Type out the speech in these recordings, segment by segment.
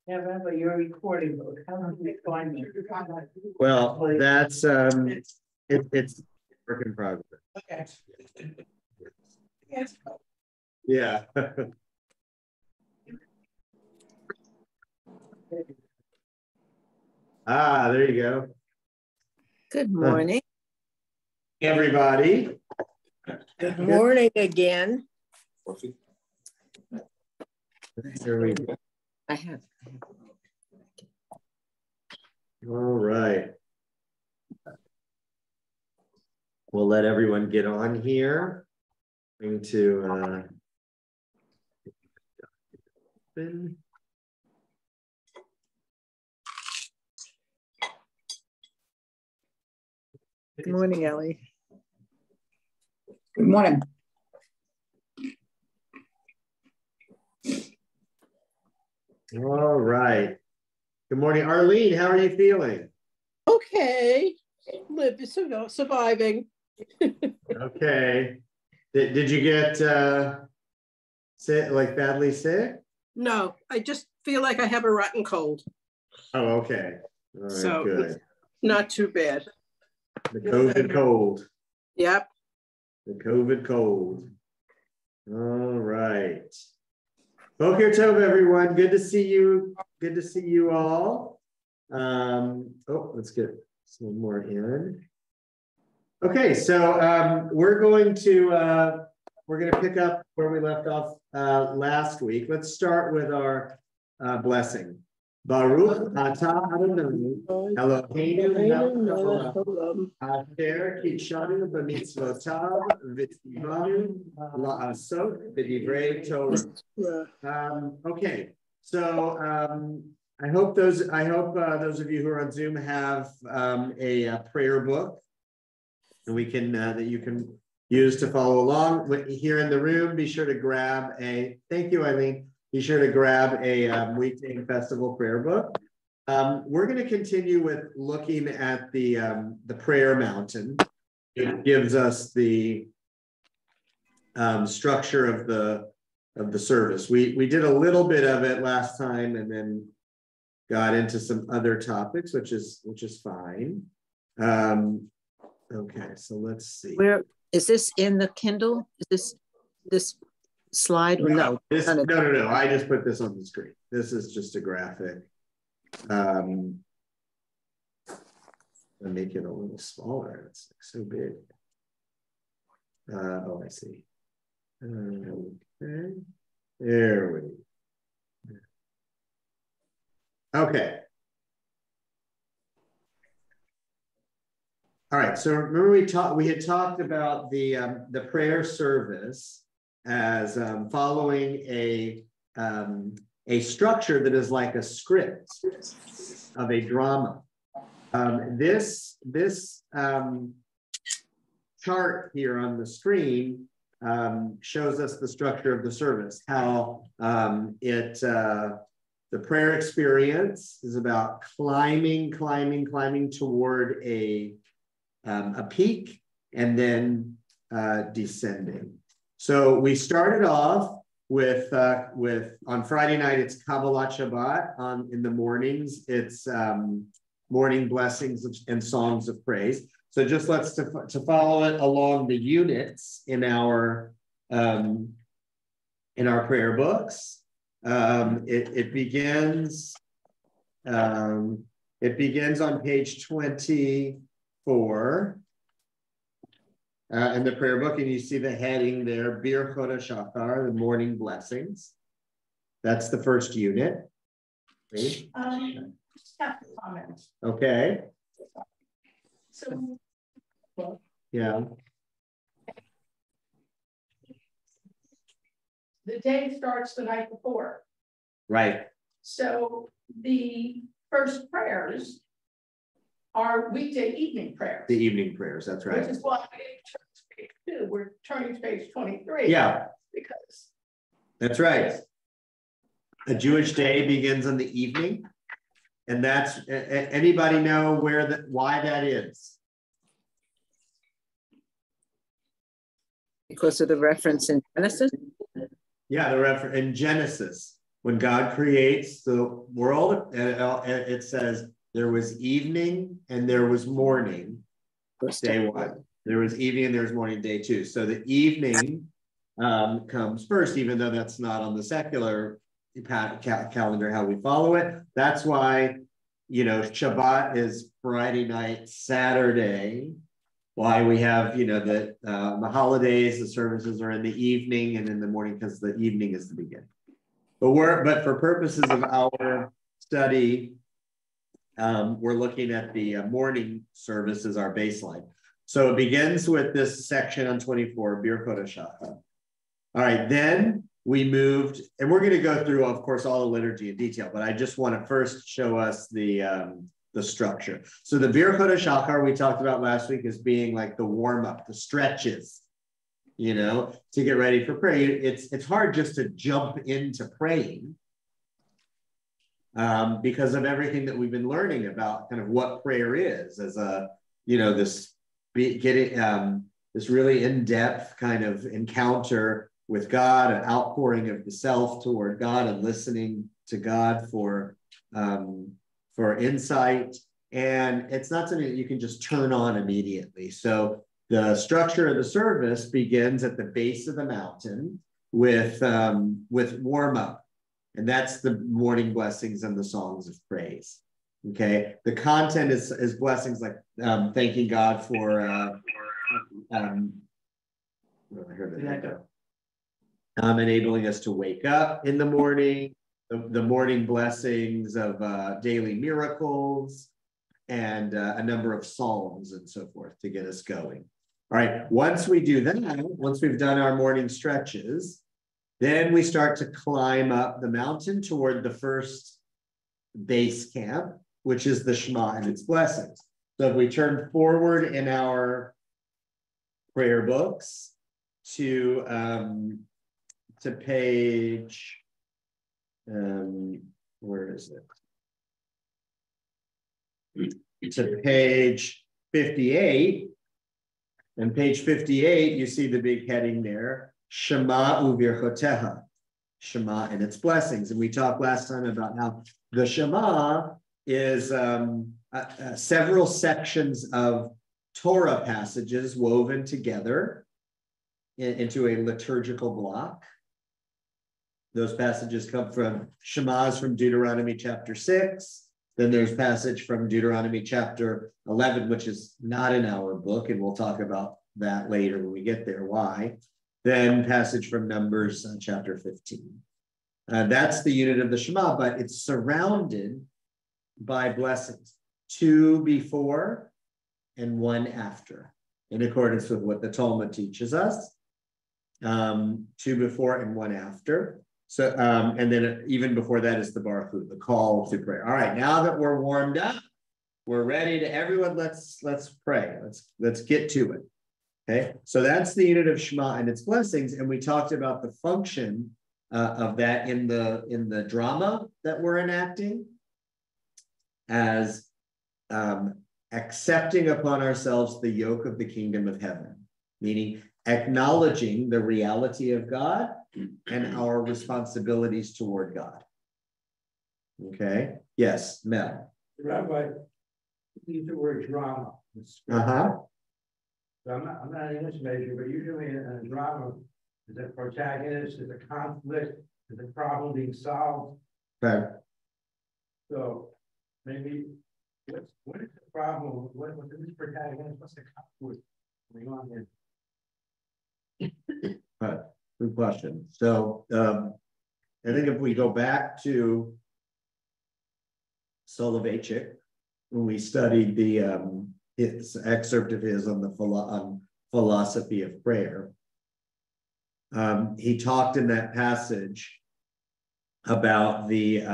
Yeah, Rabbi, you're recording. How long is it going? Well, that's it's work in progress. Okay. Yes. Yeah. There you go. Good morning. Everybody. Good morning again. There we go. I have. All right. We'll let everyone get on here. Going to Good morning, Ellie. Good morning. All right. Good morning, Arlene. How are you feeling? Okay. Surviving. Okay. Did you get sick, like badly sick? No, I just feel like I have a rotten cold. Oh, okay. All right, So good. Not too bad. The COVID cold. Yep. The COVID cold. All right. Boker Tov, everyone. Good to see you. Good to see you all. Let's get some more in. Okay, so we're going to pick up where we left off last week. Let's start with our blessing. Baruch atah Adonai Eloheinu melech haolam asher kitshanu b'mitzvotav v'tzivanu la'asot b'divrei Torah. Okay, so I hope those of you who are on Zoom have a prayer book, and we can that you can use to follow along. Here in the room, be sure to grab a. Thank you, Eileen. Be sure to grab a Weekday Festival prayer book. We're going to continue with looking at the prayer mountain. It gives us the structure of the service. We did a little bit of it last time, and then got into some other topics, which is fine. Okay, so let's see. Where is this in the Kindle? Is this slide or no? No. I just put this on the screen. This is just a graphic. I'll make it a little smaller. It's like so big. Oh, I see. Okay. There we go. Okay. All right. So remember we had talked about the prayer service as following a structure that is like a script of a drama. This chart here on the screen shows us the structure of the service, how the prayer experience is about climbing toward a peak and then descending. So we started off with on Friday night, it's Kabbalat Shabbat. In the mornings, it's morning blessings and songs of praise. So just let's to follow it along the units in our prayer books. It begins on page 24 in the prayer book, and you see the heading there, Bir Chodesh Shachar, the morning blessings. That's the first unit. Just have to comment. Okay. So, yeah. The day starts the night before. Right. So the first prayers are weekday evening prayers. The evening prayers, that's right. Which is why we didn't turn to page 2. We're turning to page 23. Yeah. Because. That's right. A Jewish day begins in the evening. And that's, anybody know why that is? Because of the reference in Genesis? Yeah, the reference in Genesis, when God creates the world, it says there was evening and there was morning, day one. There was evening and there was morning, day two. So the evening comes first, even though that's not on the secular calendar, how we follow it. That's why, Shabbat is Friday night, Saturday. Why we have, the holidays, the services are in the evening and in the morning, because the evening is the beginning. But for purposes of our study, we're looking at the morning service as our baseline. So it begins with this section on 24, Birkot HaShachar. All right, then we moved, and we're going to go through, of course, all the liturgy in detail, but I just want to first show us the structure. So the Birkot HaShachar we talked about last week as being like the warm-up, the stretches, to get ready for prayer. It's hard just to jump into praying because of everything that we've been learning about kind of what prayer is as a, this really in-depth kind of encounter with God, an outpouring of the self toward God and listening to God for insight. And it's not something that you can just turn on immediately. So the structure of the service begins at the base of the mountain with warm-up. And that's the morning blessings and the songs of praise. Okay. The content is blessings like thanking God for enabling us to wake up in the morning, the morning blessings of daily miracles, and a number of psalms and so forth to get us going. All right, once we do that, once we've done our morning stretches, then we start to climb up the mountain toward the first base camp, which is the Shema and its blessings. So if we turn forward in our prayer books to page, where is it? To page 58. And page 58, you see the big heading there, Shema u'virchoteha, Shema and its blessings. And we talked last time about how the Shema is several sections of Torah passages woven together into a liturgical block. Those passages come from Shema's from Deuteronomy chapter 6. Then there's passage from Deuteronomy chapter 11, which is not in our book, and we'll talk about that later when we get there, why. Then passage from Numbers chapter 15. That's the unit of the Shema, but it's surrounded by blessings. 2 before and 1 after, in accordance with what the Talmud teaches us. 2 before and 1 after. So, and then even before that is the Baruch, the call to prayer. All right, now that we're warmed up, we're ready to everyone. Let's pray. Let's get to it. Okay, so that's the unit of Shema and its blessings, and we talked about the function of that in the drama that we're enacting as accepting upon ourselves the yoke of the kingdom of heaven, meaning acknowledging the reality of God and our responsibilities toward God. Okay. Yes, Mel. Rabbi, use the word drama. Uh-huh. So I'm not in this measure, but usually in a drama, is a protagonist, is a conflict, is a problem being solved. Okay. So maybe what is the problem? What's this protagonist? What's the conflict going on here? Good question. So I think if we go back to Soloveitchik, when we studied his excerpt of his on the philosophy of prayer, he talked in that passage about the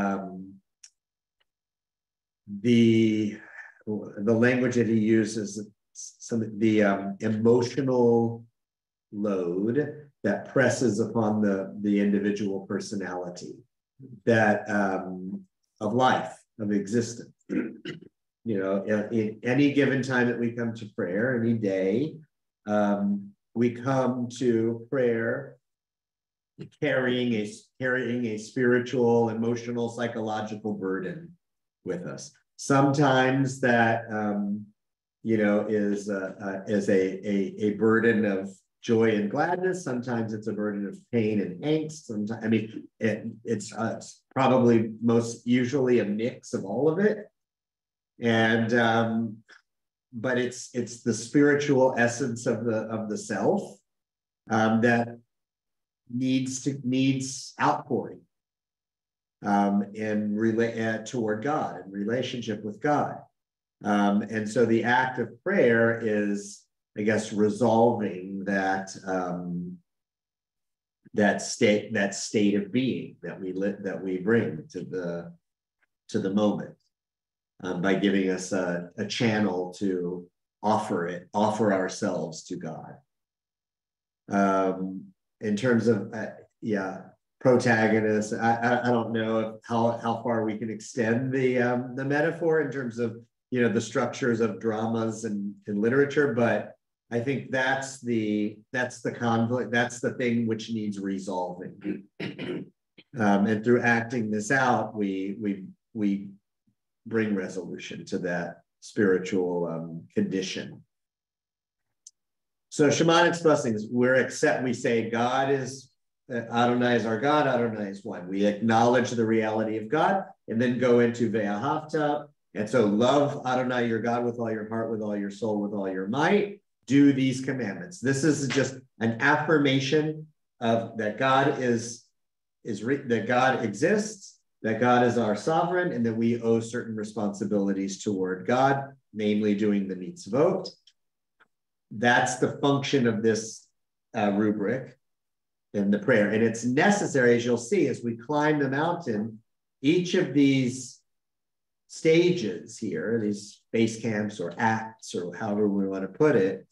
language that he uses, the emotional load that presses upon the individual personality that of life, of existence. In any given time that we come to prayer, any day, we come to prayer carrying a spiritual, emotional, psychological burden with us. Sometimes that is a burden of joy and gladness. Sometimes it's a burden of pain and angst. Sometimes, I mean, it's probably most usually a mix of all of it. And but it's the spiritual essence of the self that needs outpouring and toward God and relationship with God. And so the act of prayer is, I guess, resolving that state of being that we bring to the moment by giving us a channel to offer ourselves to God. In terms of protagonist, I don't know how far we can extend the metaphor in terms of the structures of dramas and literature, but I think that's the conflict, that's the thing which needs resolving. And through acting this out, we bring resolution to that spiritual condition. So shamanic blessings, we say God is, Adonai is our God, Adonai is one. We acknowledge the reality of God and then go into Ve'ahavta. And so love Adonai, your God, with all your heart, with all your soul, with all your might. Do these commandments. This is just an affirmation of that God that God exists, that God is our sovereign, and that we owe certain responsibilities toward God, namely doing the mitzvot. That's the function of this rubric in the prayer. And it's necessary, as you'll see, as we climb the mountain, each of these stages here, these base camps or acts, or however we want to put it,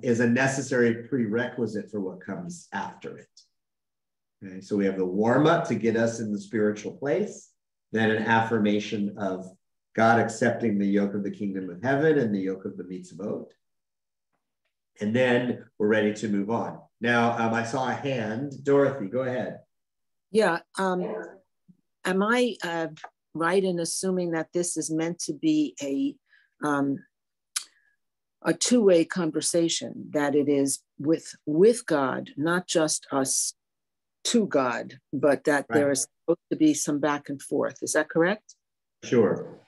is a necessary prerequisite for what comes after it. Okay, so we have the warm-up to get us in the spiritual place, then an affirmation of God accepting the yoke of the kingdom of heaven and the yoke of the mitzvot. And then we're ready to move on. Now, I saw a hand. Dorothy, go ahead. Yeah. Am I right in assuming that this is meant to be a two-way conversation, that it is with God, not just us to God, but that there is supposed to be some back and forth. Is that correct? Sure.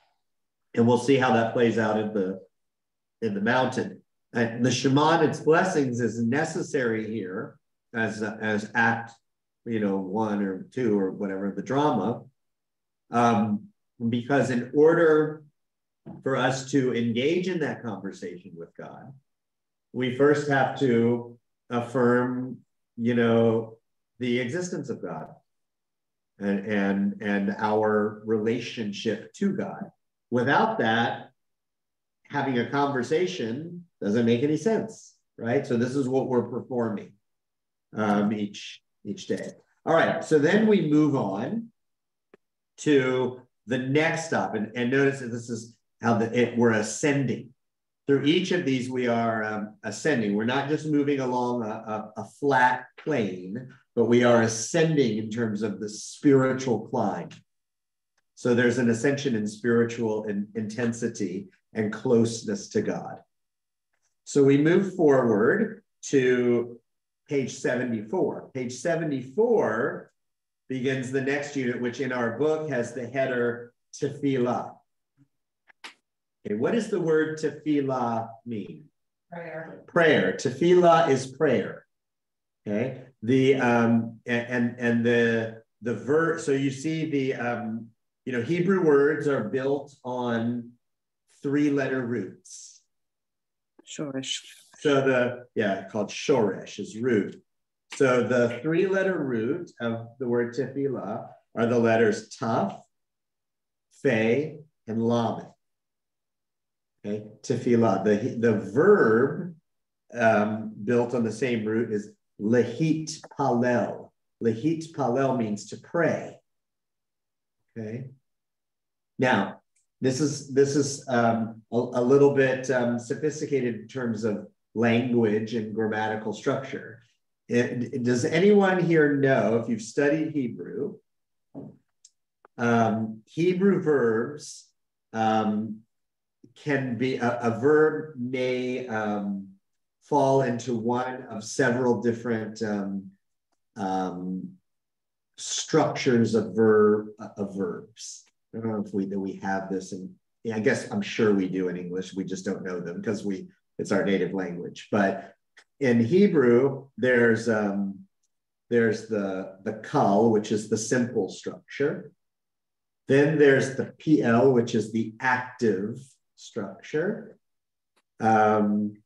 And we'll see how that plays out in the mountain. And the Shema and its blessings is necessary here as act, 1 or 2 or whatever, the drama, because in order for us to engage in that conversation with God, we first have to affirm, the existence of God and our relationship to God. Without that, having a conversation doesn't make any sense, right? So this is what we're performing each day. All right, so then we move on to the next stop, and notice that this is how we're ascending. Through each of these, we are ascending. We're not just moving along a flat plane, but we are ascending in terms of the spiritual climb. So there's an ascension in spiritual intensity and closeness to God. So we move forward to page 74. Page 74 begins the next unit, which in our book has the header tefillah. Okay, what does the word tefillah mean? Prayer. Prayer. Tefillah is prayer. Okay. The verb. So you see the Hebrew words are built on 3-letter roots. Shoresh. So called shoresh is root. So the 3-letter root of the word tefillah are the letters taf, fe, and lamed. Okay, tefillah. The verb built on the same root is lehit palel. Lehit palel means to pray. Okay. Now, this is a little bit sophisticated in terms of language and grammatical structure. Does anyone here know, if you've studied Hebrew, Hebrew verbs can be, a verb may fall into one of several different structures of verbs. I don't know if we have this, and I guess I'm sure we do in English. We just don't know them because it's our native language. But in Hebrew, there's the kal, which is the simple structure. Then there's the PL, which is the active structure. And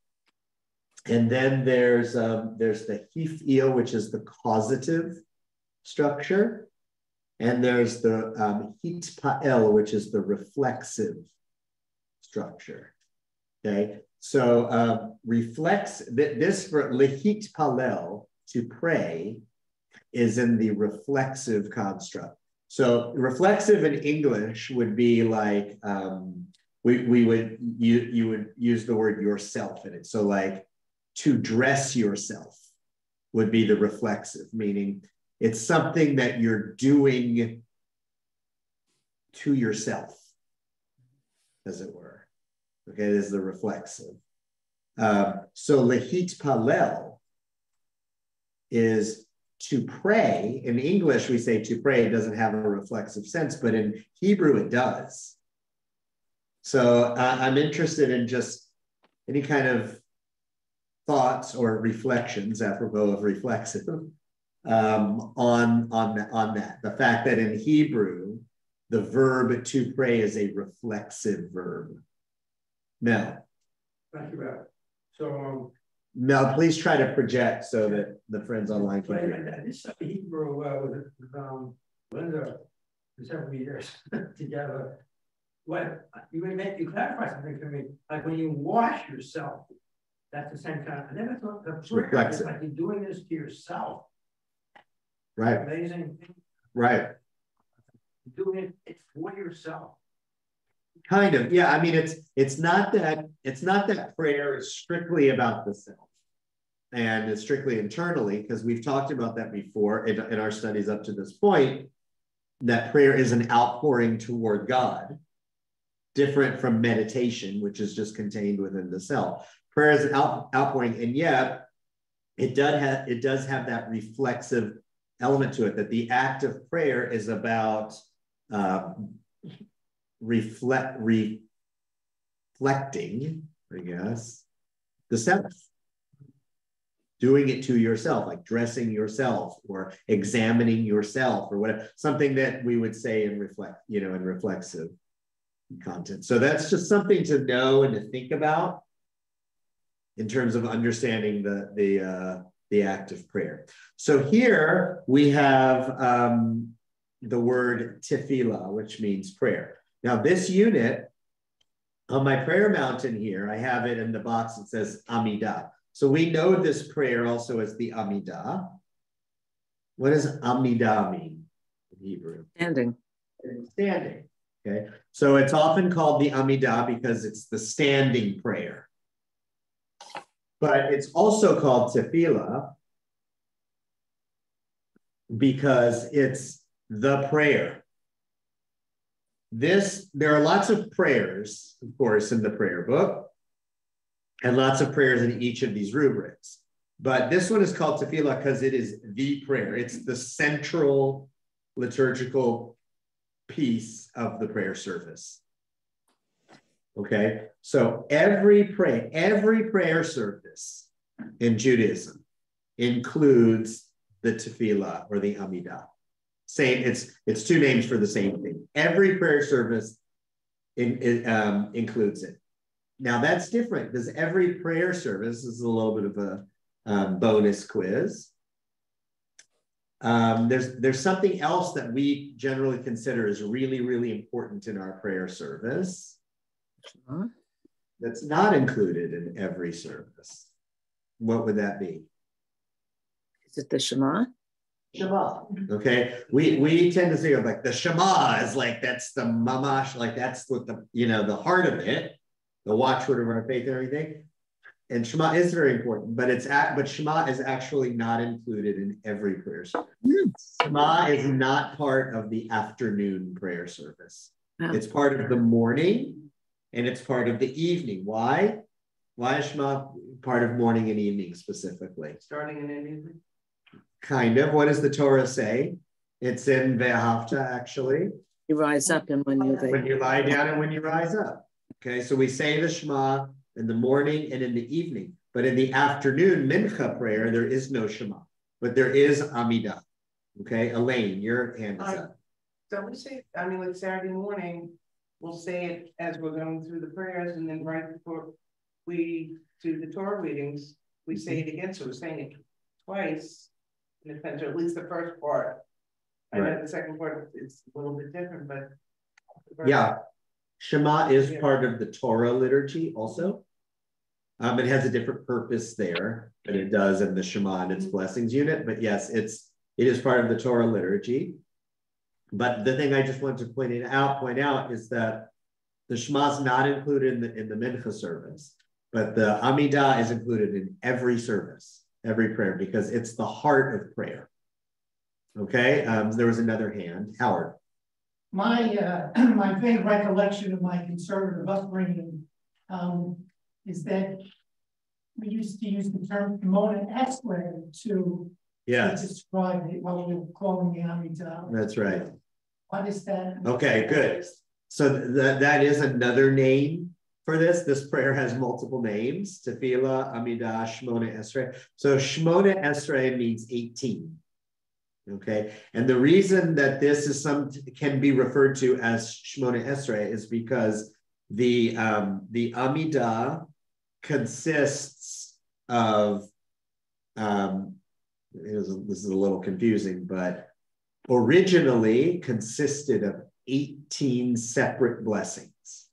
then there's the hif'il, which is the causative structure. And there's the hitpa'el, which is the reflexive structure. Okay, so this for lehitpalel, to pray, is in the reflexive construct. So reflexive in English would be like, you would use the word yourself in it. So like, to dress yourself would be the reflexive, meaning it's something that you're doing to yourself, as it were. Okay, this is the reflexive. So lehitpalel is to pray. In English, we say to pray. It doesn't have a reflexive sense, but in Hebrew, it does. So I'm interested in just any kind of thoughts or reflections, apropos of reflexive, on that. The fact that in Hebrew, the verb to pray is a reflexive verb. Mel. Thank you, Rabbi. So, Mel, please try to project so that the friends online can hear. This Hebrew with Linda for several years together. What you clarify something for me, like when you wash yourself, that's the same kind of, I never thought the prayer is like you're doing this to yourself. Right. Amazing. Right. You're doing it for yourself. Kind of, yeah. I mean, it's not that prayer is strictly about the self and it's strictly internally, because we've talked about that before in our studies up to this point, that prayer is an outpouring toward God, different from meditation, which is just contained within the self. Prayer is an outpouring, and yet it does have that reflexive element to it, that the act of prayer is about reflecting, I guess, the self, doing it to yourself, like dressing yourself or examining yourself or whatever, something that we would say in reflexive content. So that's just something to know and to think about in terms of understanding the act of prayer. So here we have the word tefillah, which means prayer. Now this unit on my prayer mountain here, I have it in the box that says Amidah. So we know this prayer also as the Amidah. What does Amidah mean in Hebrew? Standing. Standing. Okay. So it's often called the Amidah because it's the standing prayer. But it's also called tefillah because it's the prayer. There are lots of prayers, of course, in the prayer book, and lots of prayers in each of these rubrics. But this one is called tefillah because it is the prayer. It's the central liturgical piece of the prayer service. Okay, so every prayer service in Judaism includes the tefillah or the Amidah. Same, it's two names for the same thing. Every prayer service includes it. Now that's different because every prayer service, this is a little bit of a bonus quiz. There's something else that we generally consider is really, really important in our prayer service that's not included in every service. What would that be? Is it the Shema? Shema. Okay. We tend to say like the Shema is like, that's the mamash, like that's what the heart of it, the watchword of our faith and everything. And Shema is very important, but Shema is actually not included in every prayer service. Shema is not part of the afternoon prayer service. It's part of the morning and it's part of the evening. Why? Why is Shema part of morning and evening specifically? Starting and ending. Kind of. What does the Torah say? It's in Ve'ahavta, actually. You rise up and when you lie down and when you rise up. Okay, so we say the Shema in the morning and in the evening. But in the afternoon mincha prayer, there is no Shema, but there is Amidah. Okay, Elaine, your hand is up. So we say, I mean, like Saturday morning, we'll say it as we're going through the prayers, and then right before we do the Torah readings, we say it again. So we're saying it twice, in the or at least the first part. I know the second part is a little bit different, but yeah, Shema is part of the Torah liturgy also. It has a different purpose there than it does in the Shema and its blessings unit. But yes, it is part of the Torah liturgy. But the thing I just want to point out is that the Shema is not included in the Mincha service, but the Amidah is included in every service, every prayer, because it's the heart of prayer. Okay, there was another hand. Howard. My vague recollection of my conservative upbringing is that we used to use the term Mona Estre to describe it while we were calling the Amidah. That's right. What is that? Okay, good. So that is another name for this. This prayer has multiple names: Tefillah, Amidah, Shmona Esrei. So Shmona Esrei means 18. Okay, and the reason that this is can be referred to as Shmona Esrei is because the Amidah consists of this is a little confusing, but originally consisted of 18 separate blessings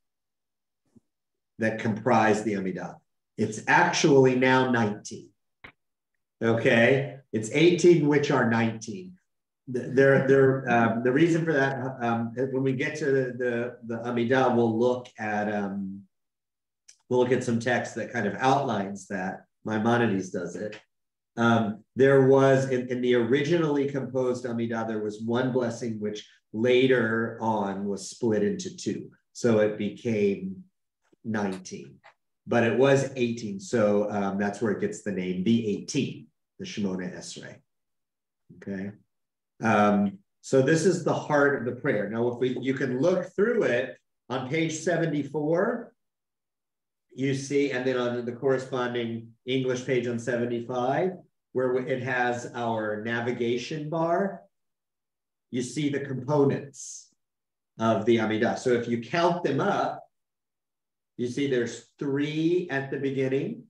that comprise the Amidah. It's actually now 19. Okay, it's 18, which are 19. The reason for that, when we get to the Amidah, we'll look at some text that kind of outlines that. Maimonides does it. There was in the originally composed Amidah, there was one blessing which later on was split into two, so it became 19. But it was 18, so that's where it gets the name, the 18, the Shemona Esrei. Okay, so this is the heart of the prayer. Now, you can look through it on page 74. You see, and then on the corresponding English page on 75, where it has our navigation bar, you see the components of the Amidah. So if you count them up, you see there's 3 at the beginning.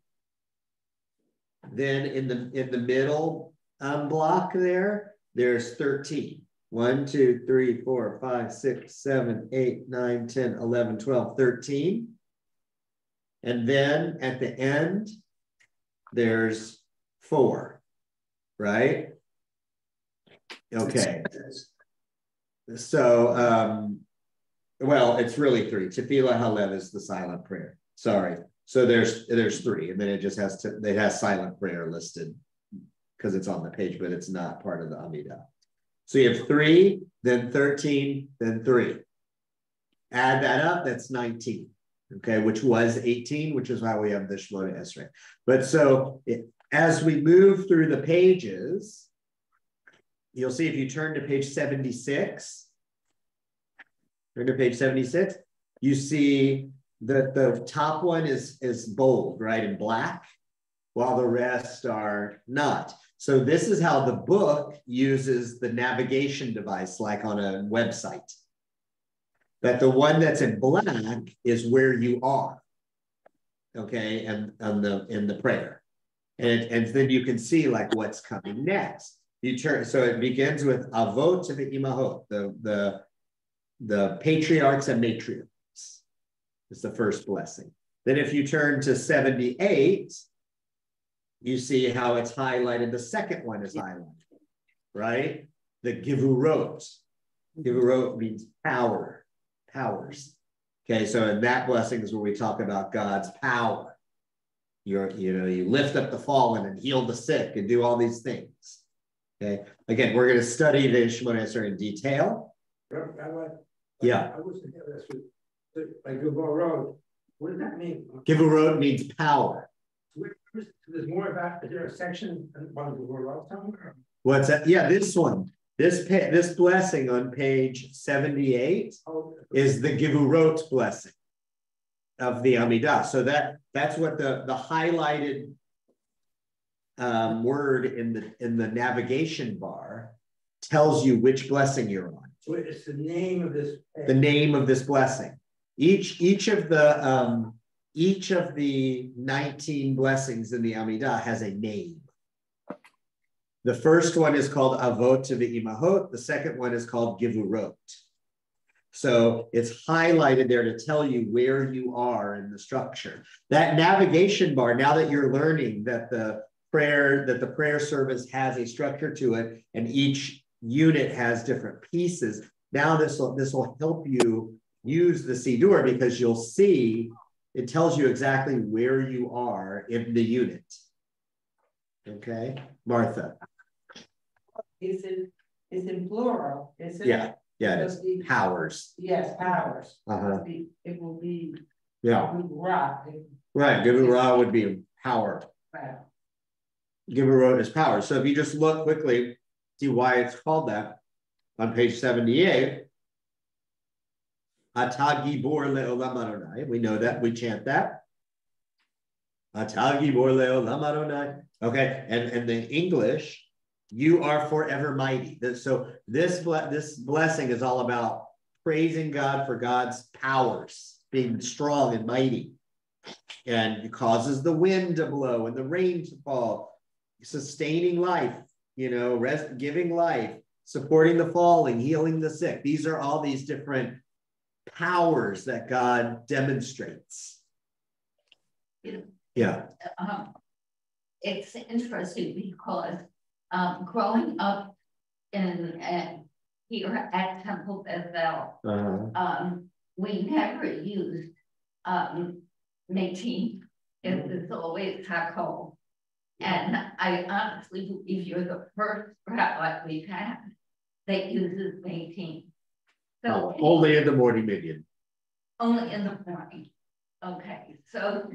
Then in the middle block there's 13. 1, 2, 3, 4, 5, 6, 7, 8, 9, 10, 11, 12, 13. And then at the end, there's 4, right? Okay. So, well, it's really 3. Tefillah Halev is the silent prayer. Sorry. So there's 3, and then it just has silent prayer listed because it's on the page, but it's not part of the Amidah. So you have 3, then 13, then 3. Add that up, that's 19. Okay, which was 18, which is why we have the Shemona Esrei. But so as we move through the pages, you'll see if you turn to page 76, you see that the top one is bold, right, in black, while the rest are not. So this is how the book uses the navigation device, like on a website. That the one that's in black is where you are, okay, and in the prayer, and then you can see like what's coming next. You turn, so it begins with Avot ve'imahot, the patriarchs and matriarchs is the first blessing. Then if you turn to 78, you see how it's highlighted. The second one is highlighted, right? The Givurot. Givurot means power. Powers. Okay, so in that blessing is where we talk about God's power. you lift up the fallen and heal the sick and do all these things. Okay. Again, we're going to study the Shemona Esrei in detail. Yeah. I was thinking this with like Road. What does that mean? Givurot means power. There's more about, is there a section on Givurot somewhere? What's that? Yeah, this one. This blessing on page 78 is the Givurot blessing of the Amidah. So that's what the highlighted word in the navigation bar tells you which blessing you're on. So it's the name of this. The name of this blessing. Each of the 19 blessings in the Amidah has a name. The first one is called Avot Ve'imahot. The second one is called Givurot. So it's highlighted there to tell you where you are in the structure. That navigation bar, now that you're learning that the prayer service has a structure to it, and each unit has different pieces. Now this will help you use the Siddur, because you'll see it tells you exactly where you are in the unit. Okay, Martha. Is in plural? Is it? Yeah, it is. Powers. Yes, powers. Uh-huh. It will be. Yeah. Rock. Right. Givurah would be power. Right. Givurot is power. So if you just look quickly, see why it's called that on page 78. Ata gibor le'olam Adonai. We know that. We chant that. Ata gibor le'olam Adonai. Okay. And the English, you are forever mighty. So this blessing is all about praising God for God's powers, being strong and mighty. And it causes the wind to blow and the rain to fall, sustaining life, giving life, supporting the falling, healing the sick. These are all these different powers that God demonstrates. Yeah. It's interesting because growing up here at Temple Beth-El, we never used Métis. It was always Hakol. And I honestly believe you're the first rabbi we've had that uses Métis. So only in the morning minion. Only in the morning. Okay. So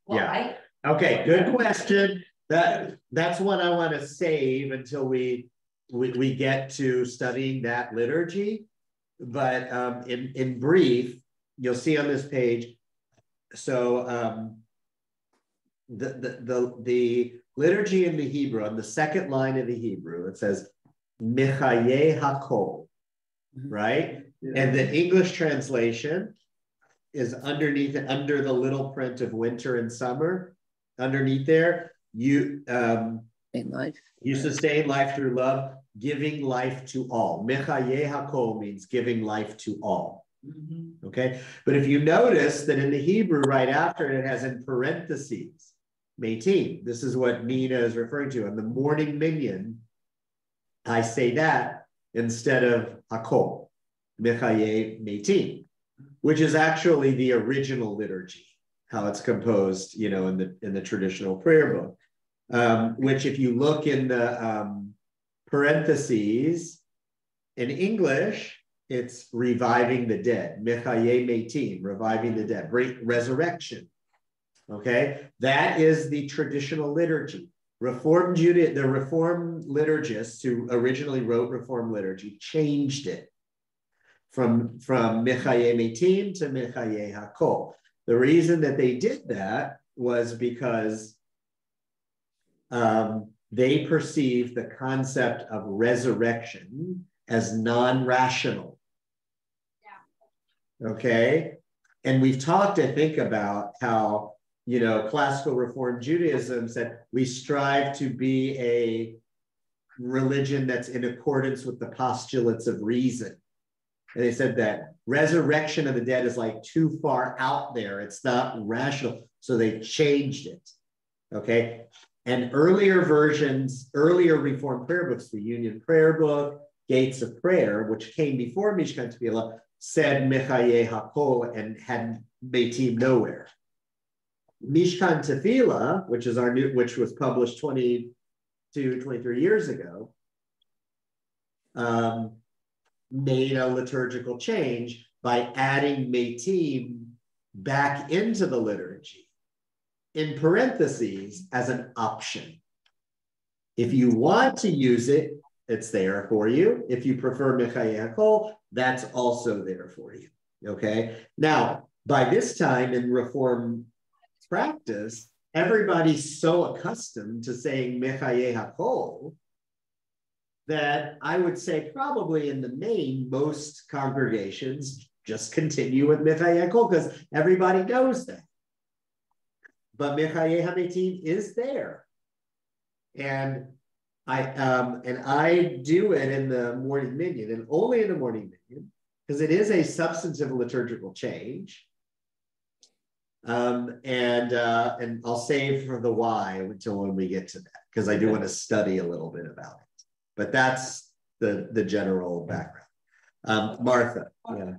why? Yeah. Okay, good question. That's one I want to save until we get to studying that liturgy. But in brief, you'll see on this page. So the liturgy in the Hebrew, on the second line of the Hebrew, it says Michaye Hakol, right? Yeah. And the English translation is underneath it, under the little print of winter and summer. Underneath there, you sustain life through love, giving life to all. Michaye Hakol means giving life to all. Mm-hmm. Okay, but if you notice that in the Hebrew, right after it has in parentheses, Métis. This is what Nina is referring to. On the morning minion, I say that instead of Hakol, Michaye Métis, which is actually the original liturgy, how it's composed, in the traditional prayer book. Which, if you look in the parentheses in English, it's reviving the dead. Michaye Métis, reviving the dead, resurrection. Okay, that is the traditional liturgy. The Reformed liturgists who originally wrote Reformed liturgy changed it from Michaye Métis to Michaye Hakol. The reason that they did that was because they perceived the concept of resurrection as non-rational. Yeah. Okay, and we've talked, I think, about how classical Reformed Judaism said we strive to be a religion that's in accordance with the postulates of reason. And they said that resurrection of the dead is like too far out there. It's not rational. So they changed it. Okay. And earlier versions, earlier Reformed prayer books, the Union Prayer Book, Gates of Prayer, which came before Mishkan Tefillah, said Michaye Hakol and had Métis nowhere. Mishkan Tefillah, which is which was published 22, 23 years ago, made a liturgical change by adding Metim back into the liturgy, in parentheses, as an option. If you want to use it, it's there for you. If you prefer Mechayeh HaKol, that's also there for you, okay? Now, by this time in Reform practice, everybody's so accustomed to saying Mechayeh HaKol that I would say probably in the main, most congregations just continue with Mechayeh HaKol because everybody knows that. But Mechayeh HaMetim is there. And I do it in the morning minyan, and only in the morning minyan, because it is a substantive liturgical change. And I'll save for the why until when we get to that, because I do want to study a little bit about it. But that's the general background. Martha, yeah.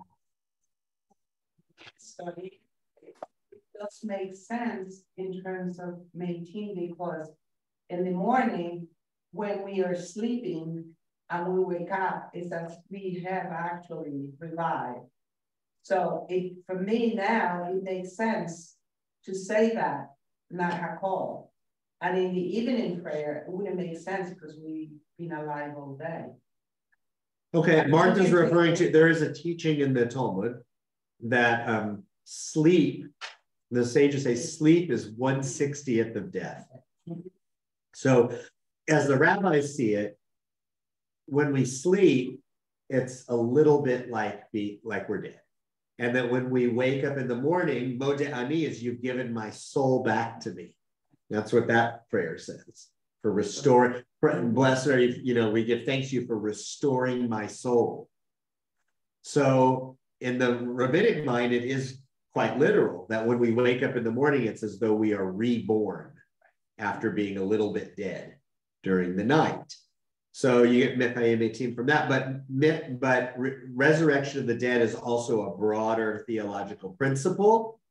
Study. It does make sense in terms of maintaining, because in the morning, when we are sleeping and we wake up, is that we have actually revived. So for me now, it makes sense to say that, not HaKol. And in the evening prayer, it wouldn't make sense because we've been alive all day. Okay, Martha's referring to, there is a teaching in the Talmud that sleep, the sages say sleep is 1/60th of death. So as the rabbis see it, when we sleep, it's a little bit like we're dead. And that when we wake up in the morning, Modeh Ani is you've given my soul back to me. That's what that prayer says. For restoring, blessed are you, we give thanks to you for restoring my soul. So in the rabbinic mind, it is quite literal that when we wake up in the morning, it's as though we are reborn after being a little bit dead during the night. So you get Mechayeh Metim from that, but resurrection of the dead is also a broader theological principle,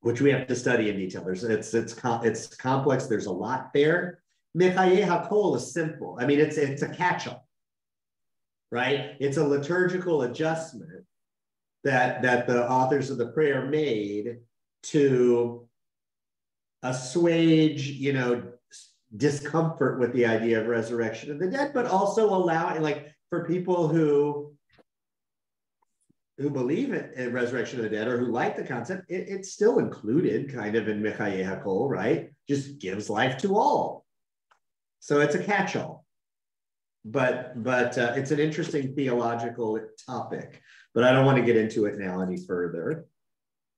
which we have to study in detail. It's complex. There's a lot there. Mechayeh HaKol is simple. I mean, it's a catch-all, right? It's a liturgical adjustment that the authors of the prayer made to assuage, discomfort with the idea of resurrection of the dead, but also allowing, like, for people who believe in resurrection of the dead or who like the concept, it's still included kind of in Mechayeh HaKol, right? Just gives life to all. So it's a catch-all. But it's an interesting theological topic, but I don't want to get into it now any further.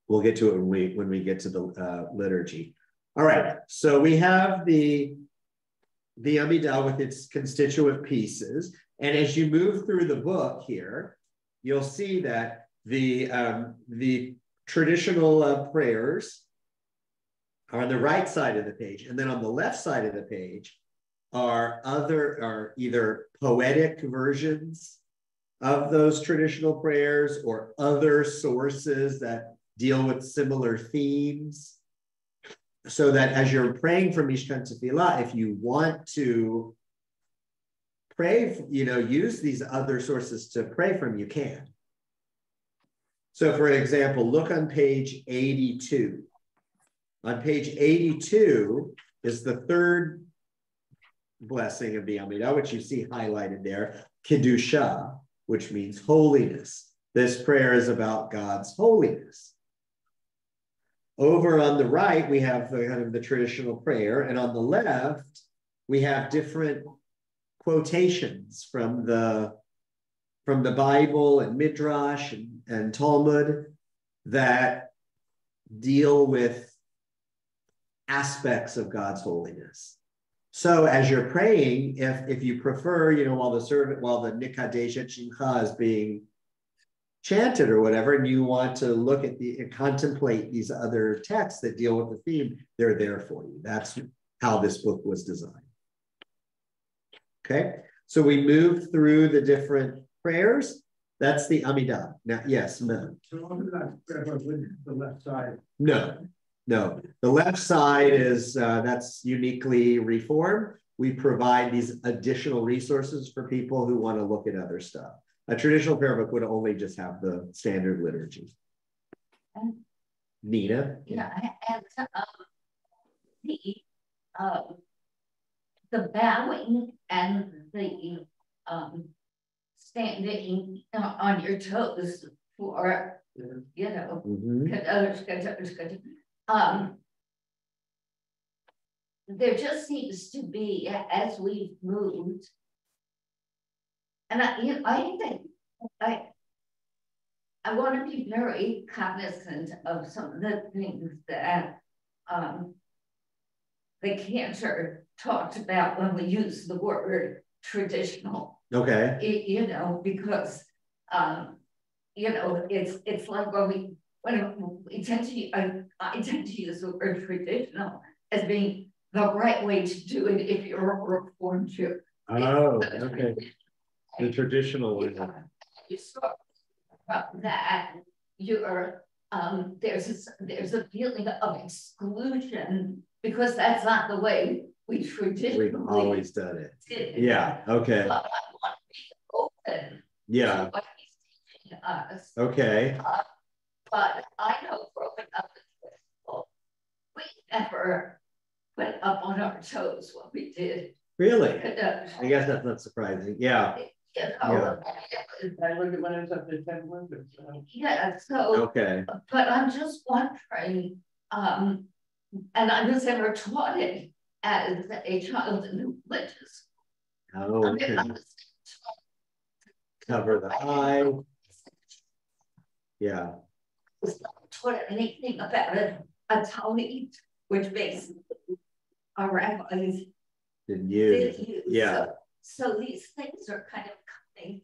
We'll get to it when we get to the liturgy. All right, so we have the Amidah with its constituent pieces. And as you move through the book here, you'll see that the traditional prayers are on the right side of the page. And then on the left side of the page are either poetic versions of those traditional prayers or other sources that deal with similar themes. So that as you're praying for Mishkan Tefillah, if you want to pray, use these other sources to pray from, you can. So for example, look on page 82. On page 82 is the third blessing of the Amidah, which you see highlighted there, Kedusha, which means holiness. This prayer is about God's holiness. Over on the right, we have the traditional prayer, and on the left, we have different quotations from the Bible and Midrash and Talmud that deal with aspects of God's holiness. So as you're praying, if you prefer, while the Nikadesh et Shimcha is being chanted or whatever, and you want to look at contemplate these other texts that deal with the theme, they're there for you. That's how this book was designed. Okay, so we moved through the different prayers. That's the Amidah. Now, yes, no. So Orthodox prayer book with the left side. No, no. The left side is, that's uniquely Reformed. We provide these additional resources for people who want to look at other stuff. A traditional prayer book would only just have the standard liturgy. Nina? Yeah, and the bowing and the standing on your toes for, you know, there just seems to be, as we've moved, and I think I want to be very cognizant of some of the things that the cantor talked about when we use the word traditional. Okay. You know, because you know, it's like when we tend to, I tend to use the word traditional as being the right way to do it if you're a Reformed Jew. Oh, okay. The traditional way. You saw that you're there's a feeling of exclusion because that's not the way we traditionally. We've always done it. Yeah. Okay. But I want to be open. Yeah. To what he's teaching us. Okay. But I know growing up in school, we never went up on our toes when we did. Really? I guess that's not surprising. Yeah. You know, I look at when I was up to 10 windows. Yeah, so okay. But I'm just wondering, and I was never taught it as a child in religious. Oh, okay. Cover the eye. Yeah. I was not taught anything about a tallit, which basically our rabbis did use. Yeah. So these things are kind of coming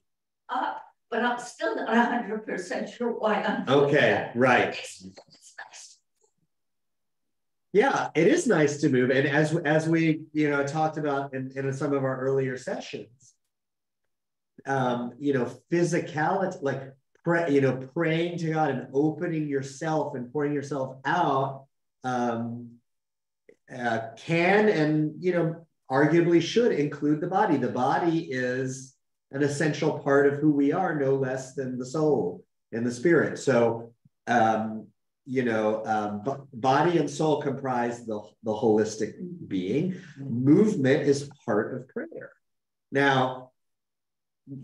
up, but I'm still not 100% sure why I'm doing okay, that. right. It's nice. Yeah, it is nice to move. And as we, you know, talked about in some of our earlier sessions, you know, physicality, like, praying to God and opening yourself and pouring yourself out can and, you know, arguably should include the body. The body is an essential part of who we are, no less than the soul and the spirit. So, you know, body and soul comprise the holistic being. Movement is part of prayer. Now,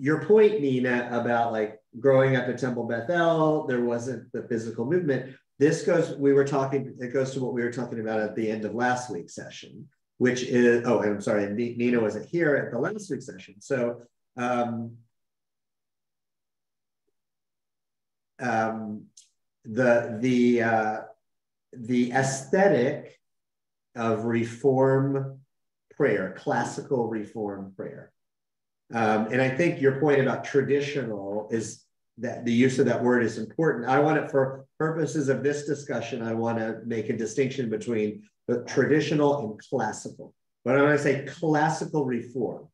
your point, Nina, about like growing up at Temple Beth-El, there wasn't the physical movement. This goes, it goes to what we were talking about at the end of last week's session, which is, oh, and I'm sorry, Nina wasn't here at the last week's session. So, the aesthetic of Reform prayer, classical Reform prayer. And I think your point about traditional is that the use of that word is important. I want it, for purposes of this discussion, I want to make a distinction between the traditional and classical. But when I say classical Reform,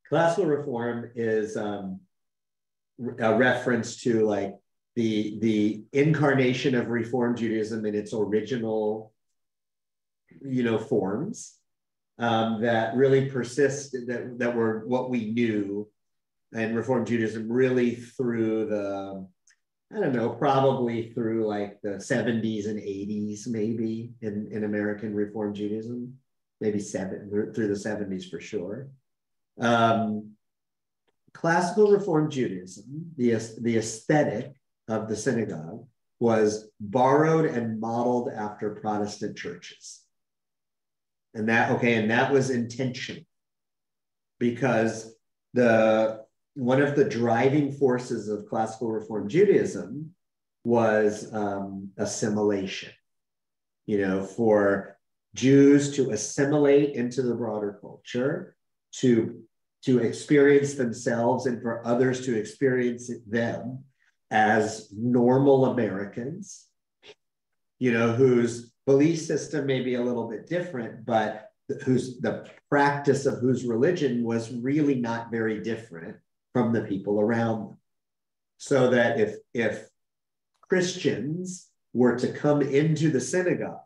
classical Reform is a reference to like the incarnation of Reform Judaism in its original, you know, forms that really persist, that were what we knew, and Reform Judaism really through the, I don't know, probably through like the 70s and 80s, maybe in American Reform Judaism, maybe through the 70s for sure. Classical Reform Judaism, the aesthetic of the synagogue was borrowed and modeled after Protestant churches. And that was intentional, because one of the driving forces of classical Reform Judaism was assimilation. You know, for Jews to assimilate into the broader culture, to experience themselves, and for others to experience them as normal Americans, you know, whose belief system may be a little bit different, but the practice of whose religion was really not very different from the people around them. So that if Christians were to come into the synagogue,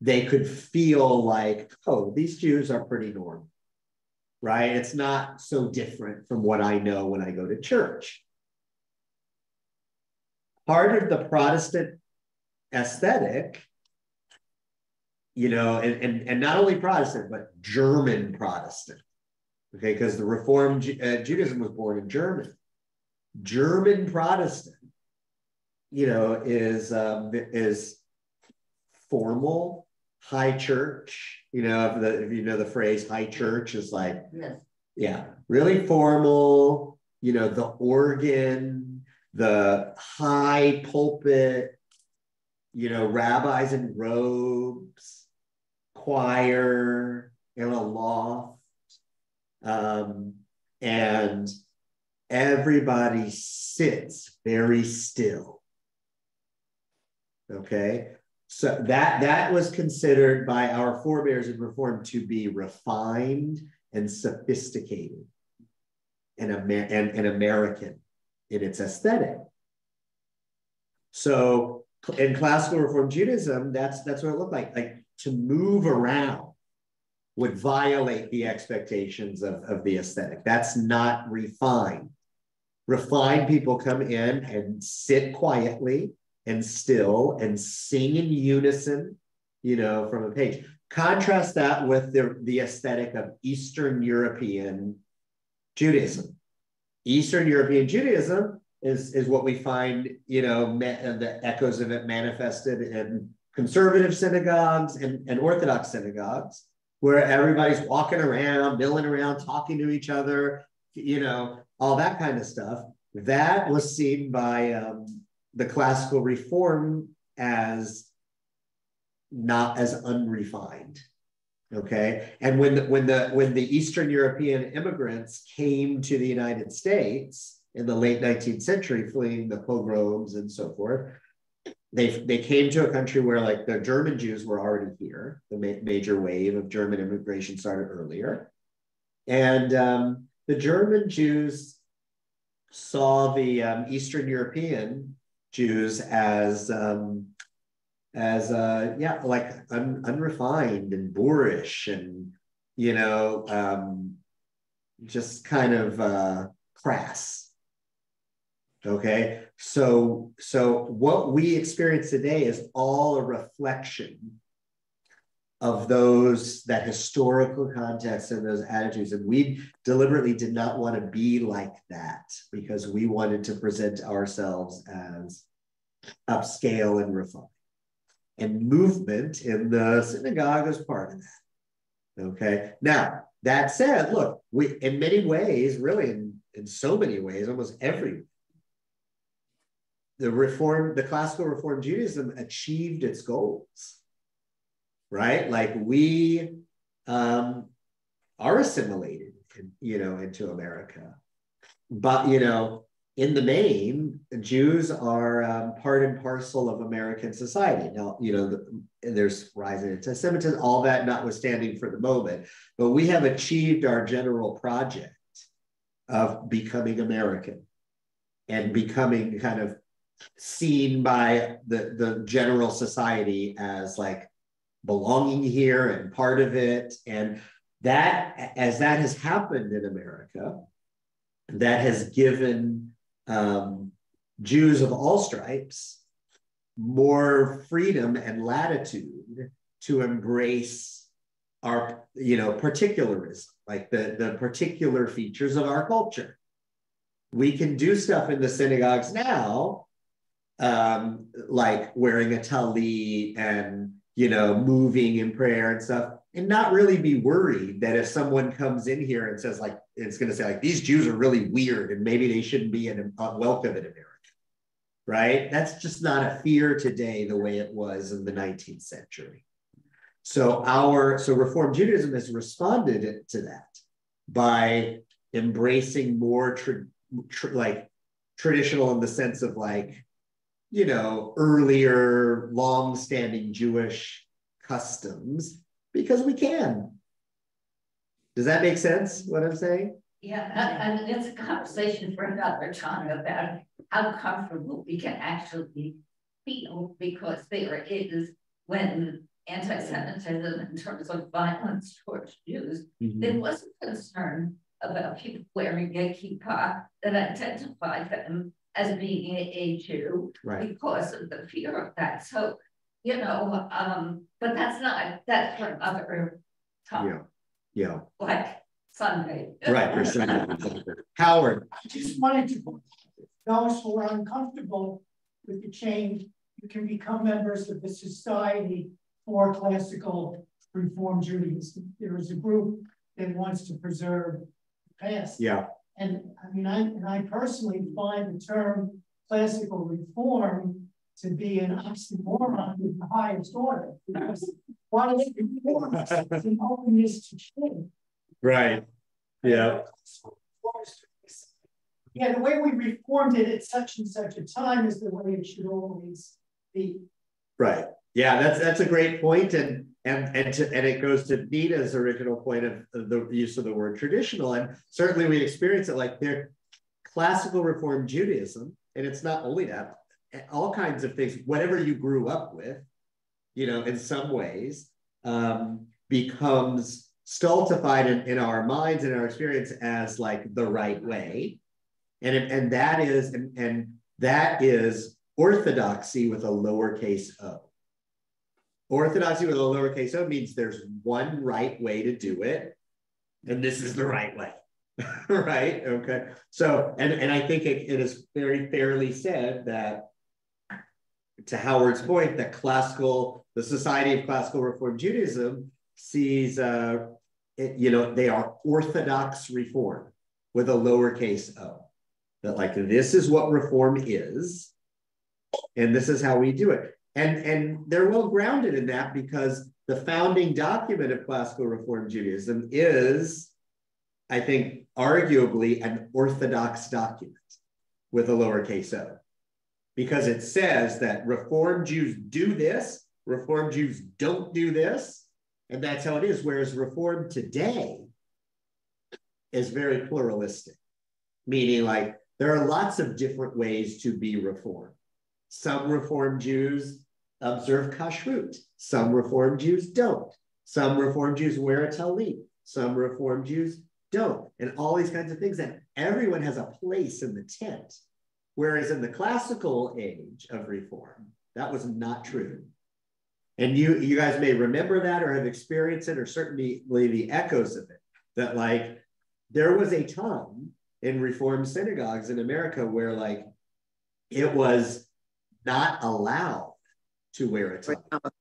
they could feel like, oh, these Jews are pretty normal, right? It's not so different from what I know when I go to church. Part of the Protestant aesthetic, you know, and not only Protestant, but German Protestant, okay, because the Reformed Judaism was born in Germany. German Protestant, you know, is formal, high church. You know, if you know the phrase high church is like, Yes. yeah, really formal, you know, the organ, the high pulpit, you know, rabbis in robes, choir in a loft, and everybody sits very still. Okay, so that was considered by our forebears in Reform to be refined and sophisticated and American in its aesthetic. So in classical Reform Judaism, that's what it looked like. Like to move around would violate the expectations of the aesthetic. That's not refined. Refined people come in and sit quietly and still and sing in unison, you know, from a page. Contrast that with the aesthetic of Eastern European Judaism. Eastern European Judaism is what we find, you know, the echoes of it manifested in conservative synagogues and Orthodox synagogues, where everybody's walking around, milling around, talking to each other, you know, all that kind of stuff. That was seen by the classical Reform as not as unrefined. Okay, and when the Eastern European immigrants came to the United States in the late 19th century, fleeing the pogroms and so forth, they came to a country where like the German Jews were already here. The major wave of German immigration started earlier, and the German Jews saw the Eastern European Jews as like unrefined and boorish and, you know, just kind of crass. Okay, so what we experience today is all a reflection of that historical context and those attitudes. And we deliberately did not want to be like that because we wanted to present ourselves as upscale and refined. And movement in the synagogue is part of that. Okay. Now, that said, look, we, in many ways, really in so many ways, almost every, the classical Reform Judaism achieved its goals, right? Like we are assimilated, you know, into America. But, you know, in the main, Jews are part and parcel of American society. Now, you know, there's rising anti-Semitism, all that notwithstanding for the moment, but we have achieved our general project of becoming American and becoming kind of seen by the general society as like belonging here and part of it. And that, as that has happened in America, that has given Jews of all stripes more freedom and latitude to embrace our, you know, particularism, like the particular features of our culture. We can do stuff in the synagogues now, like wearing a tallit and, you know, moving in prayer and stuff, and not really be worried that if someone comes in here and says like, it's going to say like, these Jews are really weird and maybe they shouldn't be welcome in America, right? That's just not a fear today the way it was in the 19th century. So Reform Judaism has responded to that by embracing more like traditional in the sense of like, you know, earlier long-standing Jewish customs because we can. Does that make sense, what I'm saying? Yeah, I mean, it's a conversation for another time about how comfortable we can actually feel, because there is, when anti-Semitism in terms of violence towards Jews, there was a concern about people wearing a kippah that identified them as being a Jew because of the fear of that. So, you know, but that's for another time. Yeah. Like Sunday. Right, for Sunday. Howard. I just wanted to, those who are uncomfortable with the change, you can become members of the Society for Classical Reform Judaism. There is a group that wants to preserve the past. Yeah. And I mean, I personally find the term classical reform to be an oxymoron with the highest order, because what is reform? It's an openness to change. Right. Yeah. Yeah, the way we reformed it at such and such a time is the way it should always be. Right. Yeah, that's a great point, and it goes to Nina's original point of the use of the word traditional, and certainly we experience it like they're classical Reform Judaism, and it's not only that, all kinds of things, whatever you grew up with, you know, in some ways, becomes stultified in our minds and our experience as like the right way, and that is orthodoxy with a lowercase o. Orthodoxy with a lowercase o means there's one right way to do it, and this is the right way, right? Okay. So, and I think it is very fairly said that, to Howard's point, that the Society of Classical Reform Judaism sees, you know, they are Orthodox Reform with a lowercase o. That like, this is what Reform is, and this is how we do it. And they're well grounded in that, because the founding document of Classical Reform Judaism is, I think, arguably an Orthodox document with a lowercase o, because it says that Reform Jews do this, Reform Jews don't do this, and that's how it is. Whereas Reform today is very pluralistic, meaning like there are lots of different ways to be Reformed. Some Reform Jews observe kashrut. Some Reform Jews don't. Some Reform Jews wear a talit. Some Reform Jews don't. And all these kinds of things. And everyone has a place in the tent. Whereas in the classical age of Reform, that was not true. And you guys may remember that or have experienced it, or certainly the echoes of it, that like there was a time in Reform synagogues in America where like it was not allowed to wear a talit,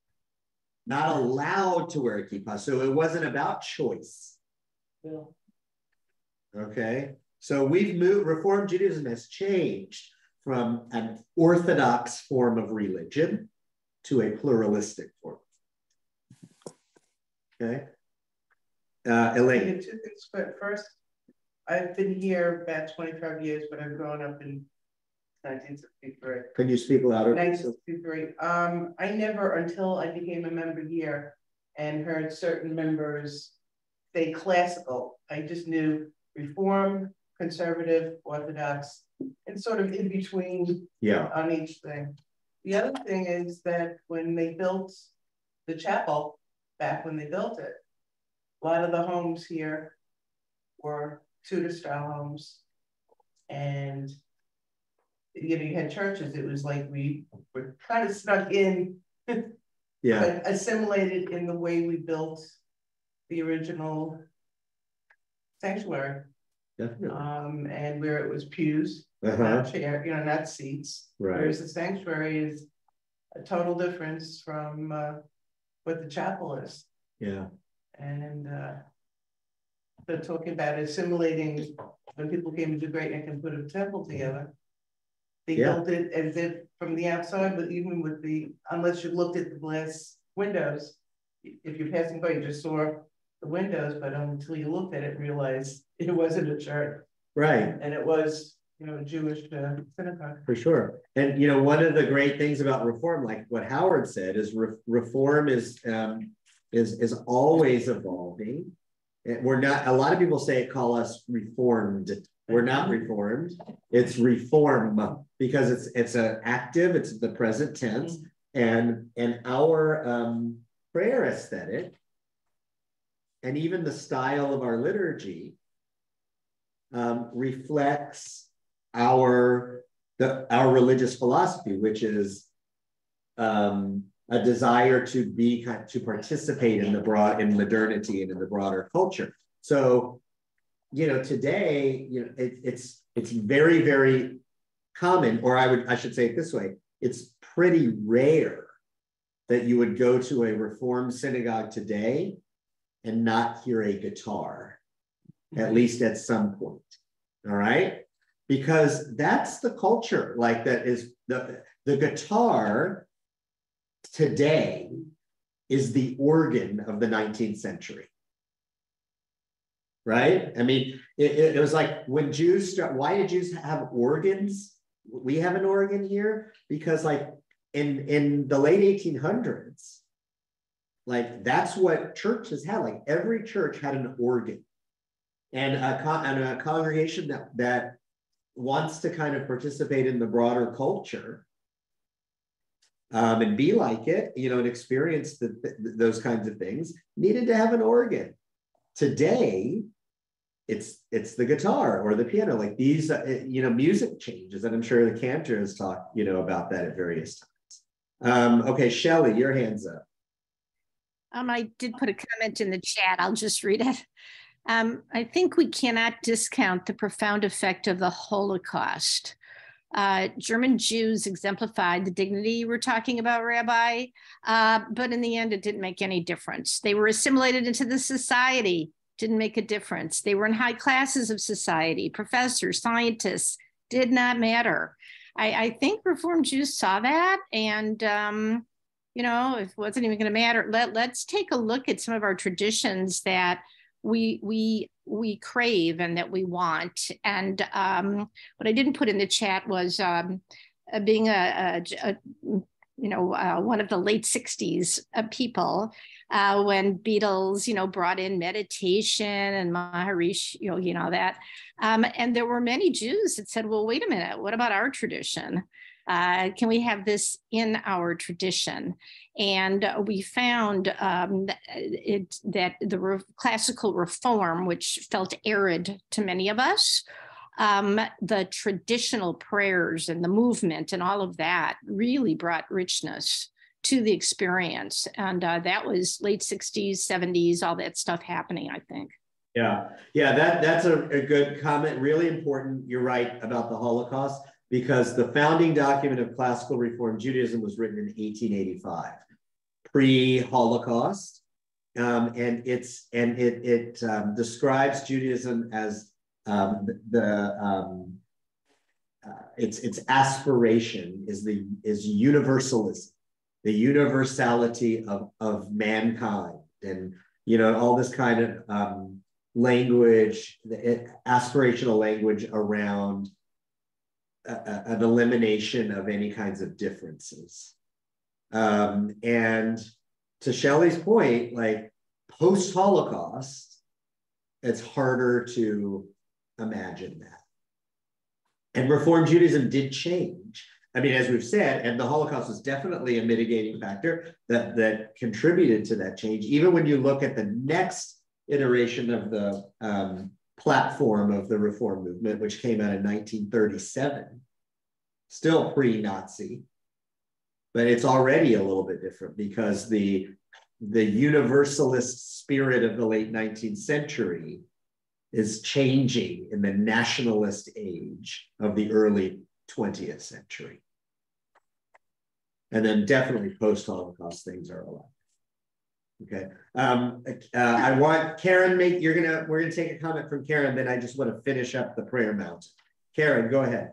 not allowed to wear a kippah. So it wasn't about choice. Yeah. Okay. So we've moved, Reform Judaism has changed from an orthodox form of religion to a pluralistic form. Okay. Elaine. But first, I've been here about 25 years, but I've grown up in 1963. Can you speak louder? 1963. I never, until I became a member here and heard certain members say classical, I just knew Reform, Conservative, Orthodox, and sort of in between on each thing. The other thing is that when they built the chapel, back when they built it, a lot of the homes here were Tudor style homes, and you know, you had churches. It was like we were kind of stuck in, but assimilated in the way we built the original sanctuary. Definitely. And where it was pews, not chair, you know, not seats. Right. Whereas the sanctuary is a total difference from what the chapel is. Yeah. And they're talking about assimilating. When people came into Great Neck and put a temple together, they built it as if from the outside, but even with the, unless you looked at the glass windows, if you're passing by, you just saw the windows, but until you looked at it, realized it wasn't a church. Right. And it was, you know, a Jewish synagogue. For sure. And, you know, one of the great things about Reform, like what Howard said, is Reform is always evolving. We're not, a lot of people call us reformed. We're not reformed. It's reform because it's an active, it's the present tense. And our prayer aesthetic and even the style of our liturgy reflects our religious philosophy, which is a desire to participate in modernity and in the broader culture. So, today, it's very, very common, or I should say it this way, it's pretty rare that you would go to a Reformed synagogue today and not hear a guitar, at least at some point. All right? Because that's the culture, like that is the guitar today is the organ of the 19th century. Right? I mean, it was like when Jews why did Jews have organs? We have an organ here because like in the late 1800s, like that's what churches had. Like every church had an organ, and a congregation that wants to kind of participate in the broader culture and be like it, and experience those kinds of things, needed to have an organ. Today, it's the guitar or the piano. Like these, music changes, and I'm sure the cantor has talked, about that at various times. Okay, Shelley, your hand's up. I did put a comment in the chat. I'll just read it. I think we cannot discount the profound effect of the Holocaust. German Jews exemplified the dignity you were talking about, Rabbi, but in the end, it didn't make any difference. They were assimilated into the society, didn't make a difference. They were in high classes of society, professors, scientists, did not matter. I think Reformed Jews saw that, and it wasn't even going to matter. Let's take a look at some of our traditions that we crave and that we want. And what I didn't put in the chat was being one of the late 60s people when Beatles, brought in meditation and Maharishi, that. And there were many Jews that said, well, wait a minute, what about our tradition? Can we have this in our tradition? And we found that the classical reform, which felt arid to many of us, the traditional prayers and the movement and all of that really brought richness to the experience. And that was late 60s, 70s, all that stuff happening, I think. Yeah, that's a good comment. Really important. You're right about the Holocaust, because the founding document of classical Reform Judaism was written in 1885, pre-Holocaust, and it describes Judaism as its aspiration is universalism, the universality of mankind, and all this kind of language, aspirational language around an elimination of any kinds of differences. And to Shelley's point, like post-Holocaust, it's harder to imagine that. And Reform Judaism did change. I mean, as we've said, and the Holocaust was definitely a mitigating factor that contributed to that change. Even when you look at the next iteration of the platform of the Reform movement, which came out in 1937, still pre-Nazi, but it's already a little bit different because the universalist spirit of the late 19th century is changing in the nationalist age of the early 20th century. And then definitely post-Holocaust things are a lot. Okay. I want Karen, we're gonna take a comment from Karen, then I just want to finish up the prayer mountain. Karen, go ahead.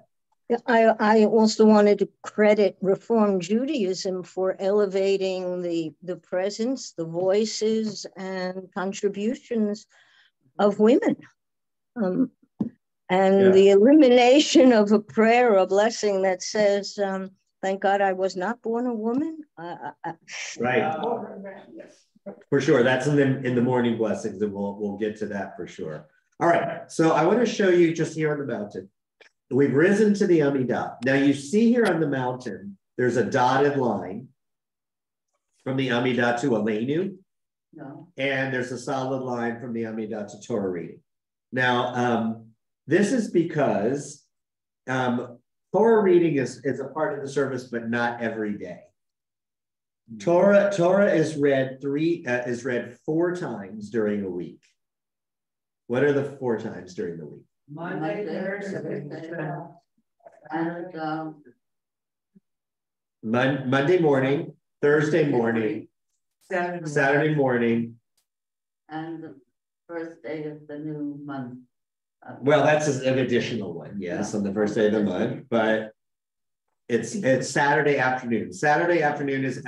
I also wanted to credit Reform Judaism for elevating the presence, the voices, and contributions of women. The elimination of a prayer, a blessing that says, thank God I was not born a woman. Right. For sure. That's in the morning blessings, and we'll get to that for sure. All right. So I want to show you just here on the mountain. We've risen to the Amidah. Now you see here on the mountain, there's a dotted line from the Amidah to Aleinu. No. And there's a solid line from the Amidah to Torah reading. Now, this is because Torah reading is a part of the service, but not every day. Torah is read 4 times during a week. What are the 4 times during the week? Monday, Thursday, and Monday morning, Thursday morning, Saturday morning. And the first day of the new month. Well, that's an additional one, yes, on the first day of the month, but it's Saturday afternoon. Saturday afternoon is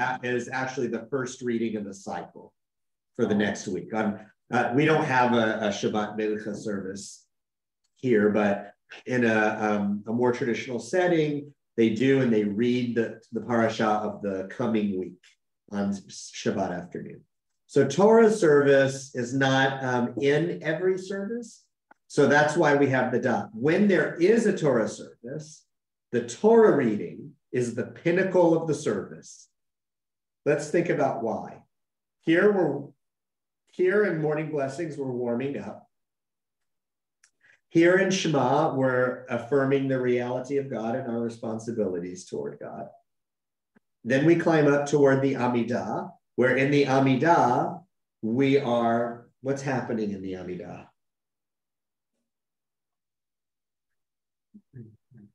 actually the first reading of the cycle for the next week. We don't have a Shabbat Mincha service here, but in a more traditional setting, they do, and they read the parasha of the coming week on Shabbat afternoon. So Torah service is not in every service. So that's why we have the dot. When there is a Torah service, the Torah reading is the pinnacle of the service. Let's think about why. Here in morning blessings, we're warming up. Here in Shema, we're affirming the reality of God and our responsibilities toward God. Then we climb up toward the Amidah, where in the Amidah, we are, what's happening in the Amidah?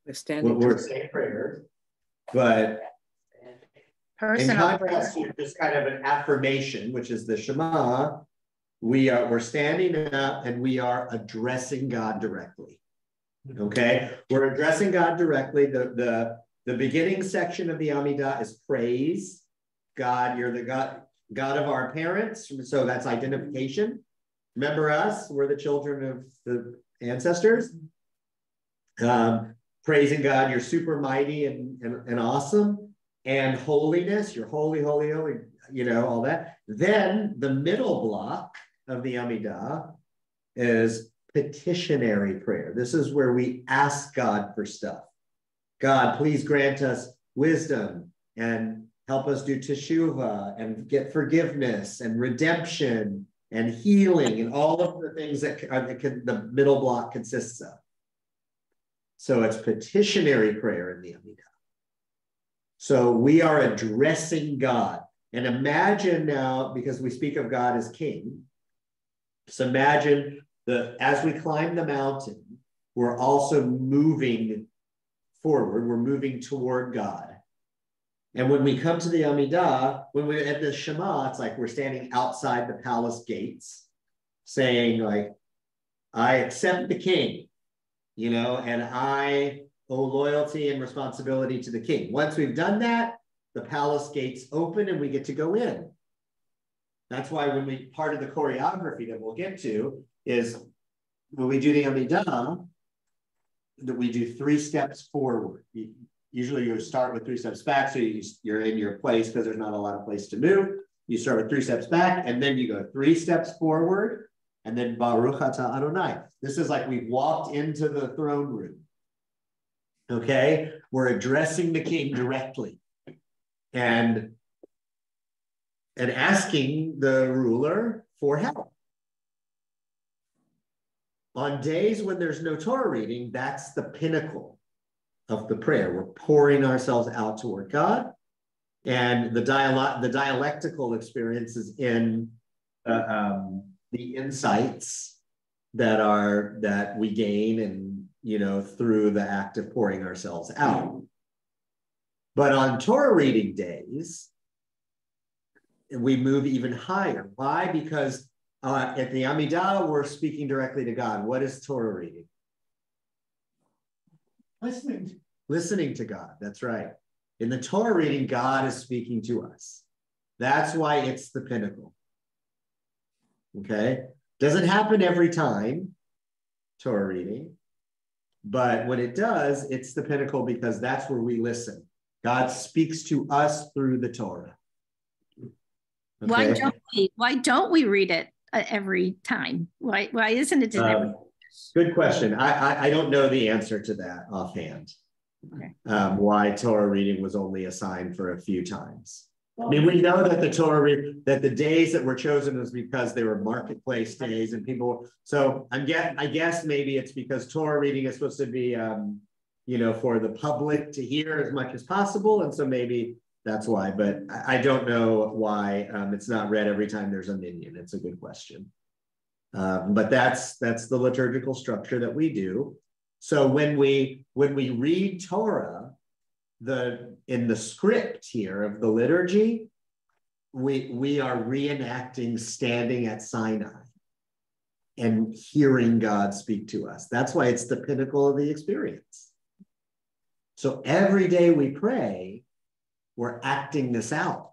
We're saying prayers, but in contrast to just kind of an affirmation, which is the Shema, we're standing up and we are addressing God directly. Okay, we're addressing God directly. The beginning section of the Amidah is praise. God, you're the God of our parents. So that's identification. Remember us, we're the children of the ancestors. Praising God, you're super mighty and awesome. And holiness, you're holy, holy, holy, all that. Then the middle block of the Amidah is petitionary prayer. This is where we ask God for stuff. God, please grant us wisdom and help us do teshuvah and get forgiveness and redemption and healing and all of the things that the middle block consists of. So it's petitionary prayer in the Amidah. So we are addressing God. And imagine now, because we speak of God as king, so imagine as we climb the mountain, we're also moving forward. We're moving toward God. And when we come to the Amidah, when we're at the Shema, it's like we're standing outside the palace gates saying like, I accept the king, and I owe loyalty and responsibility to the king. Once we've done that, the palace gates open and we get to go in. That's why part of the choreography that we'll get to is when we do the Amidah, that we do 3 steps forward. Usually you start with 3 steps back, so you're in your place because there's not a lot of place to move. You start with 3 steps back, and then you go 3 steps forward, and then Baruch Atah Adonai. This is like we've walked into the throne room. Okay, we're addressing the king directly, and asking the ruler for help. On days when there's no Torah reading, that's the pinnacle of the prayer. We're pouring ourselves out toward God, and the dialectical experiences in the insights that we gain and through the act of pouring ourselves out. But on Torah reading days, we move even higher. Why? Because at the Amidah, we're speaking directly to God. What is Torah reading? Listening to God. That's right. In the Torah reading, God is speaking to us. That's why it's the pinnacle. Okay? Doesn't happen every time, Torah reading. But when it does, it's the pinnacle because that's where we listen. God speaks to us through the Torah. Okay? Why don't we read it every time? Why isn't it in every? Good question. I don't know the answer to that offhand. Okay. Why Torah reading was only assigned for a few times. I mean, we know that that the days that were chosen was because they were marketplace days and people. So I guess maybe it's because Torah reading is supposed to be, for the public to hear as much as possible, and so maybe that's why. But I don't know why it's not read every time there's a minyan. It's a good question. But that's the liturgical structure that we do. So when we read Torah, in the script here of the liturgy, we are reenacting standing at Sinai and hearing God speak to us. That's why it's the pinnacle of the experience. So every day we pray, we're acting this out.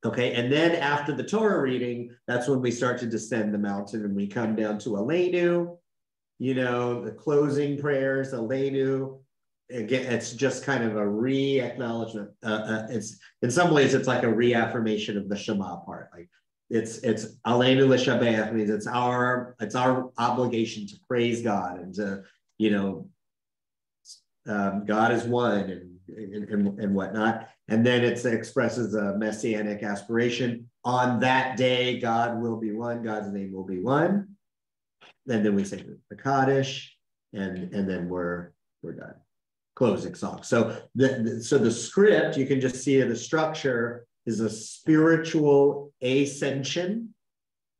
Okay, and then after the Torah reading, that's when we start to descend the mountain and we come down to Aleinu, the closing prayers, Aleinu. Again, it's just kind of a re-acknowledgement. It's in some ways it's like a reaffirmation of the Shema part. Like it's Aleinu l'shabeach, means it's our obligation to praise God and to God is one and whatnot. And then it expresses a messianic aspiration. On that day, God will be one. God's name will be one. And then we say the Kaddish, and then we're done. Closing song. So the script, you can just see the structure is a spiritual ascension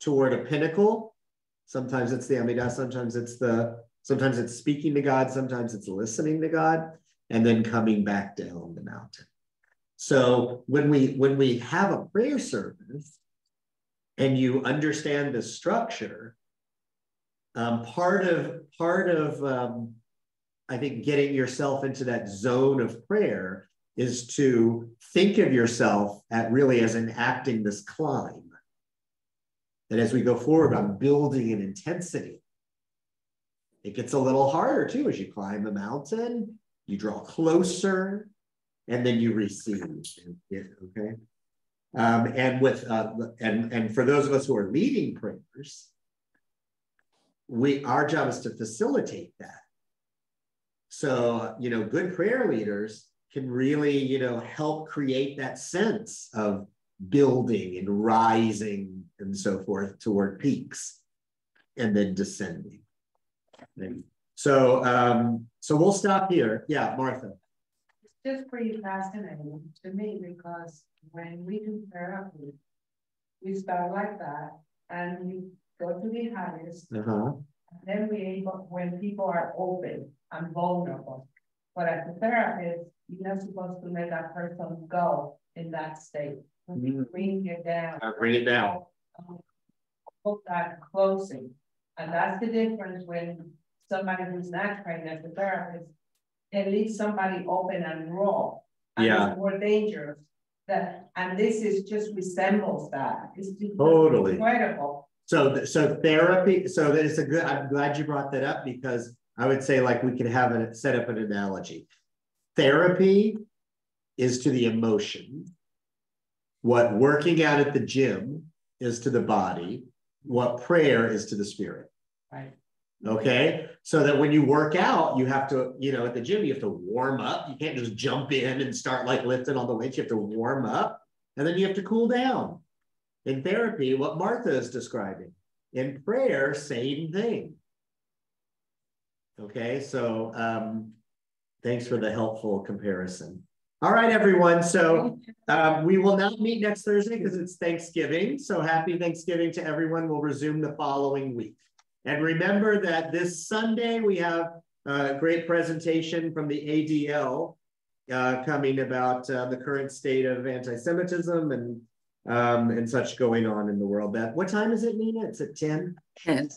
toward a pinnacle. Sometimes it's the Amidah, sometimes it's speaking to God, sometimes it's listening to God, and then coming back down the mountain. So when we have a prayer service and you understand the structure, part of I think getting yourself into that zone of prayer is to think of yourself as enacting this climb. And as we go forward, I'm building an intensity. It gets a little harder too as you climb the mountain, you draw closer, and then you receive. Okay. And for those of us who are leading prayers, our job is to facilitate that. So, good prayer leaders can really, help create that sense of building and rising and so forth toward peaks and then descending. So we'll stop here. Yeah, Martha. It's just pretty fascinating to me because when we do therapy, we start like that and we go to the highest. Then when people are open and vulnerable. But as a therapist, you're not supposed to let that person go in that state. Bring it down. Bring it down. Hold that closing. And that's the difference when somebody who's not trained as a therapist, it leaves somebody open and raw. And it's more dangerous. And this is just resembles that. It's totally incredible. So therapy, I'm glad you brought that up because I would say we could set up an analogy. Therapy is to the emotion what working out at the gym is to the body, what prayer is to the spirit. Right. Okay. So that when you work out, you have to, at the gym, you have to warm up. You can't just jump in and start lifting all the weights. You have to warm up and then you have to cool down. In therapy, what Martha is describing. In prayer, same thing. Okay, so thanks for the helpful comparison. All right, everyone. So we will not meet next Thursday because it's Thanksgiving. So happy Thanksgiving to everyone. We'll resume the following week. And remember that this Sunday, we have a great presentation from the ADL coming about the current state of anti-Semitism and such going on in the world. What time is it, Nina? It's at 10? 10.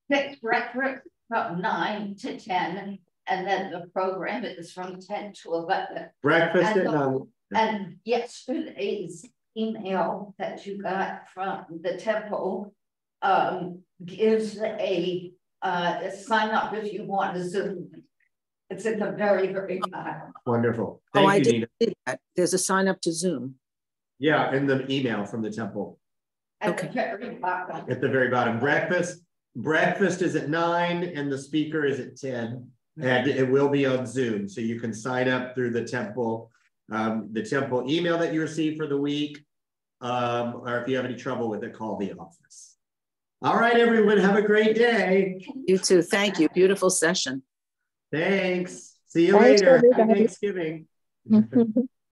It's breakfast from 9 to 10, and then the program is from 10 to 11. Breakfast at 9. And yesterday's email that you got from the temple gives a sign up if you want to Zoom. It's at the very, very bottom. Wonderful. Oh, I Thank you, didn't Nina. see that. There's a sign up to Zoom. Yeah, in the email from the temple. At the very bottom. At the very bottom. Breakfast is at 9 and the speaker is at 10. And it will be on Zoom. So you can sign up through the temple email that you receive for the week. Or if you have any trouble with it, call the office. All right, everyone, have a great day. You too. Thank you. Beautiful session. Thanks. See you Thanks, later. Happy everybody. Thanksgiving.